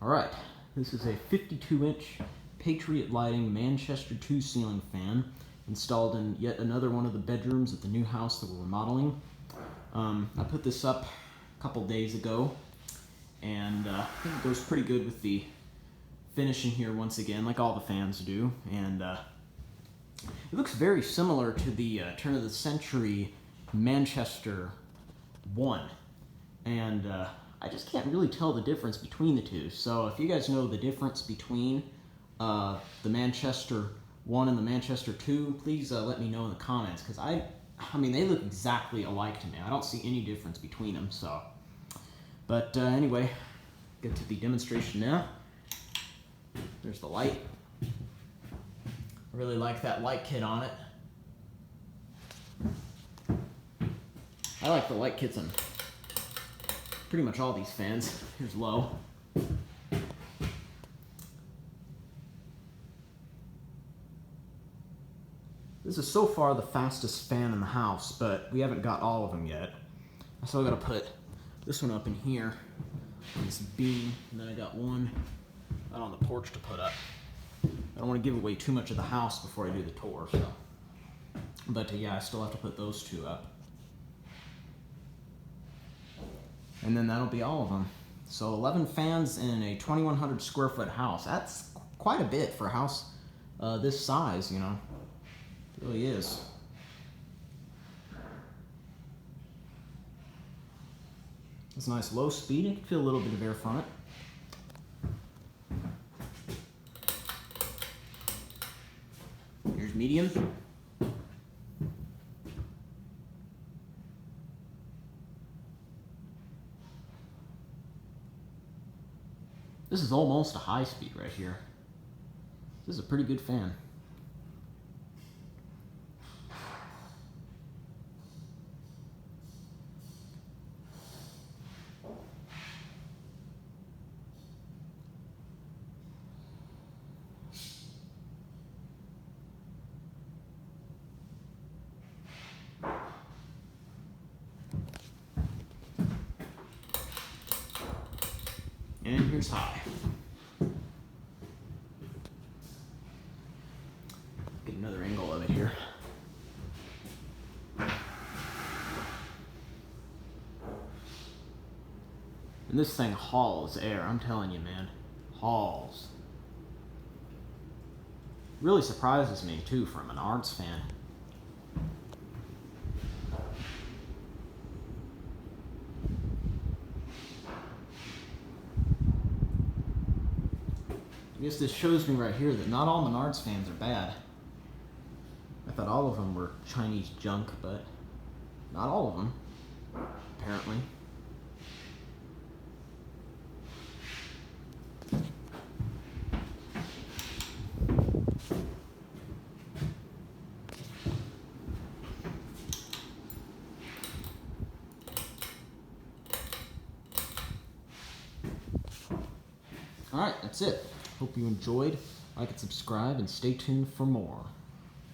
Alright, this is a 52-inch Patriot lighting Manchester 2 ceiling fan installed in yet another one of the bedrooms at the new house that we're remodeling. I put this up a couple days ago, and I think it goes pretty good with the finishing here once again, like all the fans do. And it looks very similar to the turn of the century Manchester 1. And I just can't really tell the difference between the two. So if you guys know the difference between the Manchester 1 and the Manchester 2, please let me know in the comments, because I mean, they look exactly alike to me. I don't see any difference between them. So, but anyway, get to the demonstration now. There's the light. I really like that light kit on it. I like the light kits on pretty much all these fans. Here's low. This is so far the fastest fan in the house, but we haven't got all of them yet. I still gotta put this one up in here on this beam, and then I got one out on the porch to put up. I don't want to give away too much of the house before I do the tour, so. But yeah, I still have to put those two up. And then that'll be all of them. So 11 fans in a 2,100 square foot house. That's quite a bit for a house this size, you know. It really is. It's a nice low speed. You can feel a little bit of air from it. Here's medium. This is almost a high speed right here. This is a pretty good fan. And here's high. Get another angle of it here. And this thing hauls air, I'm telling you, man. Hauls. Really surprises me, too, for a Menards fan. I guess this shows me right here that not all Menards fans are bad. I thought all of them were Chinese junk, but not all of them, apparently. Alright, that's it. Hope you enjoyed. Like and subscribe, and stay tuned for more.